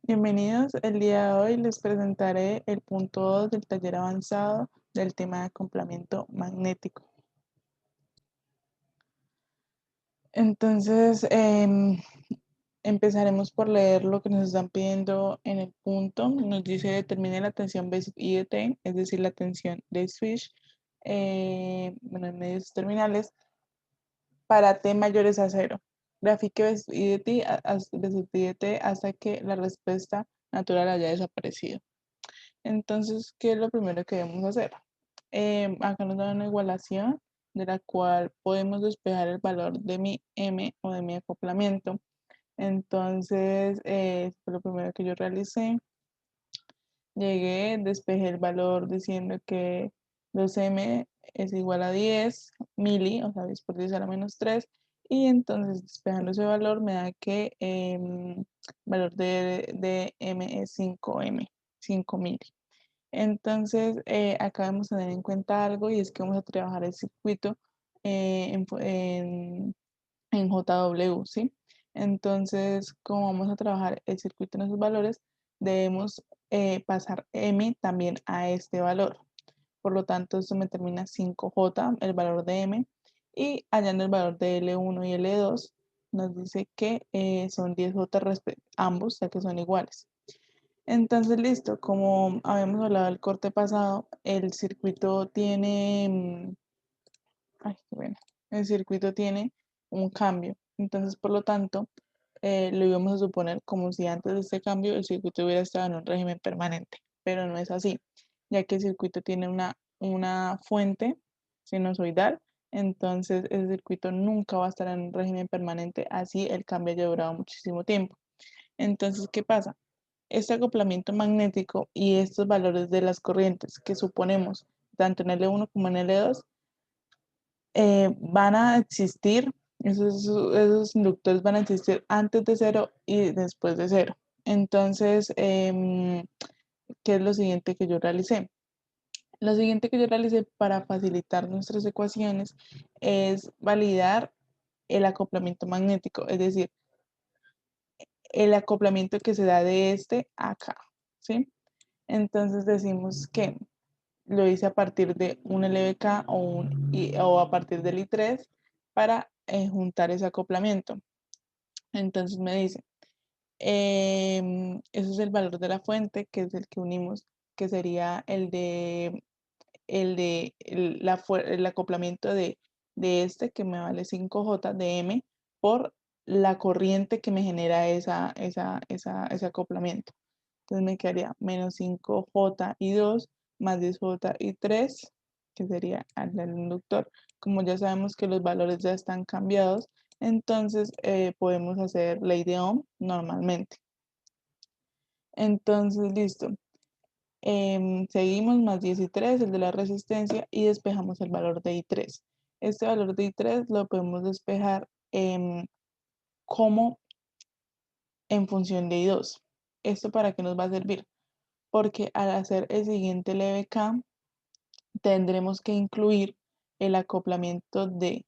Bienvenidos, el día de hoy les presentaré el punto 2 del taller avanzado del tema de acoplamiento magnético. Entonces, empezaremos por leer lo que nos están pidiendo en el punto. Nos dice determine la tensión basic y de T, es decir, la tensión de switch, en medios terminales para T mayores a 0. Grafique basic y de T hasta que la respuesta natural haya desaparecido. Entonces, ¿qué es lo primero que debemos hacer? Acá nos da una igualación de la cual podemos despejar el valor de mi M o de mi acoplamiento. Entonces, fue lo primero que yo realicé. Llegué, despejé el valor diciendo que 2M es igual a 10 mili, o sea, 10 por 10 a la menos 3. Y entonces, despejando ese valor, me da que el valor de M es 5M, 5 mili. Entonces, acá debemos tener en cuenta algo y es que vamos a trabajar el circuito en JW, ¿sí? Entonces, como vamos a trabajar el circuito en esos valores, debemos pasar M también a este valor. Por lo tanto, esto me termina 5J, el valor de M, y hallando el valor de L1 y L2, nos dice que son 10J ambos, ya que son iguales. Entonces, listo, como habíamos hablado del corte pasado, el circuito tiene, ay, qué bueno, el circuito tiene un cambio. Entonces, por lo tanto, lo íbamos a suponer como si antes de este cambio el circuito hubiera estado en un régimen permanente, pero no es así, ya que el circuito tiene una fuente sinusoidal, entonces el circuito nunca va a estar en un régimen permanente, así el cambio haya durado muchísimo tiempo. Entonces, ¿qué pasa? Este acoplamiento magnético y estos valores de las corrientes que suponemos tanto en L1 como en L2 van a existir, esos inductores van a existir antes de cero y después de cero. Entonces, ¿qué es lo siguiente que yo realicé? Lo siguiente que yo realicé para facilitar nuestras ecuaciones es validar el acoplamiento magnético, es decir, el acoplamiento que se da de este a acá, ¿sí? Entonces decimos que lo hice a partir de un LBK o a partir del I3 para juntar ese acoplamiento. Entonces me dice, ese es el valor de la fuente, que es el que unimos, que sería el acoplamiento de este, que me vale 5J de M, por la corriente que me genera ese acoplamiento. Entonces me quedaría menos 5J y 2 más 10J y 3, que sería el inductor. Como ya sabemos que los valores ya están cambiados, entonces podemos hacer ley de Ohm normalmente. Entonces, listo. Seguimos más 10 y 3, el de la resistencia, y despejamos el valor de I3. Este valor de I3 lo podemos despejar como en función de I2. ¿Esto para qué nos va a servir? Porque al hacer el siguiente LBK, tendremos que incluir el acoplamiento de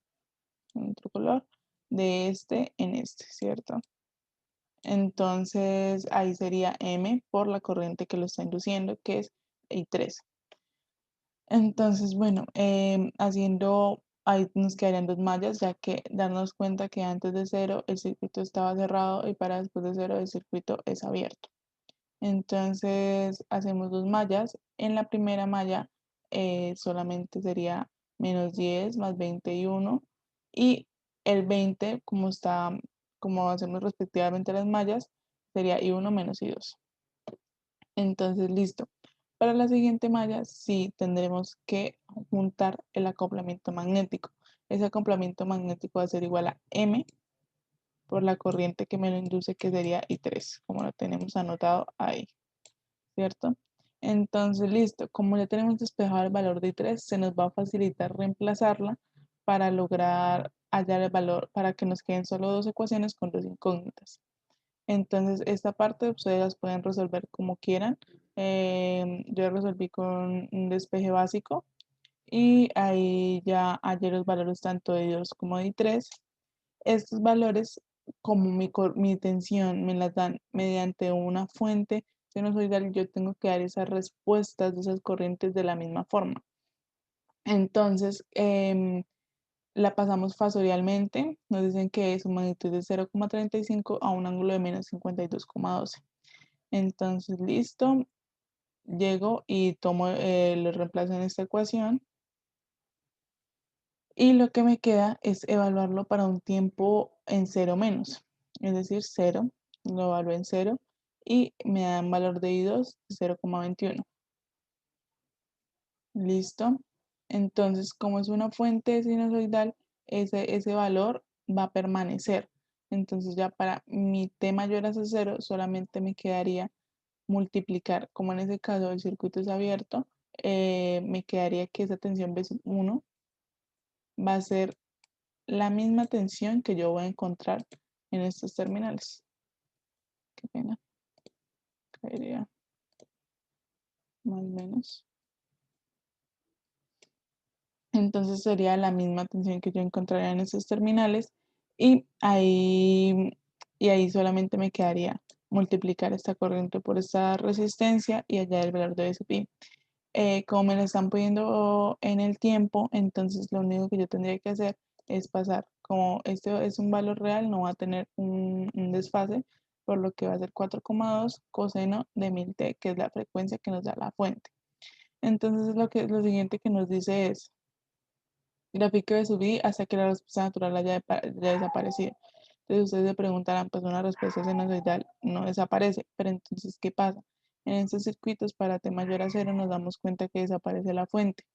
otro color, de este en este, ¿cierto? Entonces ahí sería M por la corriente que lo está induciendo, que es I3. Entonces, bueno, haciendo, ahí nos quedarían dos mallas, ya que darnos cuenta que antes de cero el circuito estaba cerrado y para después de cero el circuito es abierto. Entonces hacemos dos mallas. En la primera malla solamente sería menos 10 más 21 y el 20, como hacemos respectivamente las mallas, sería I1 menos I2. Entonces, listo. Para la siguiente malla sí tendremos que juntar el acoplamiento magnético. Ese acoplamiento magnético va a ser igual a M por la corriente que me lo induce, que sería I3, como lo tenemos anotado ahí. ¿Cierto? Entonces, listo, como ya tenemos despejado el valor de I3, se nos va a facilitar reemplazarla para lograr hallar el valor, para que nos queden solo dos ecuaciones con dos incógnitas. Entonces, esta parte ustedes las pueden resolver como quieran. Yo resolví con un despeje básico y ahí ya hallé los valores tanto de I2 como de I3. Estos valores como mi tensión me las dan mediante una fuente sinusoidal, yo tengo que dar esas respuestas de esas corrientes de la misma forma. Entonces, la pasamos fasorialmente, nos dicen que su magnitud es 0,35 a un ángulo de menos 52,12. Entonces, listo, llego y tomo, lo reemplazo en esta ecuación y lo que me queda es evaluarlo para un tiempo en cero menos, es decir, cero, lo evalúo en cero y me da un valor de I2 de 0,21. Listo. Entonces, como es una fuente sinusoidal, ese valor va a permanecer. Entonces, ya para mi t mayor a cero, solamente me quedaría multiplicar, como en ese caso el circuito es abierto, me quedaría que esa tensión veces 1 va a ser la misma tensión que yo voy a encontrar en estos terminales. Qué pena. Caería más o menos. Entonces sería la misma tensión que yo encontraría en estos terminales y ahí solamente me quedaría multiplicar esta corriente por esta resistencia y hallar el valor de SPI. Como me lo están poniendo en el tiempo, entonces lo único que yo tendría que hacer es pasar, como este es un valor real, no va a tener un desfase, por lo que va a ser 4,2 coseno de 1000t, que es la frecuencia que nos da la fuente. Entonces lo siguiente que nos dice es gráfico de subir hasta que la respuesta natural haya desaparecido. Entonces ustedes se preguntarán, pues una respuesta sinusoidal no desaparece, pero entonces, ¿qué pasa? En estos circuitos para t mayor a cero nos damos cuenta que desaparece la fuente.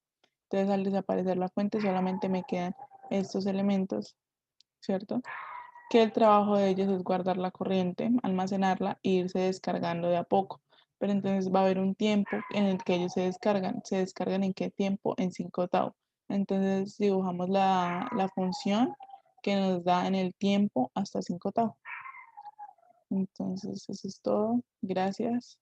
Entonces al desaparecer la fuente solamente me quedan estos elementos, ¿cierto? Que el trabajo de ellos es guardar la corriente, almacenarla e irse descargando de a poco. Pero entonces va a haber un tiempo en el que ellos se descargan. ¿Se descargan en qué tiempo? En 5 tau. Entonces dibujamos la función que nos da en el tiempo hasta 5 tau. Entonces eso es todo. Gracias.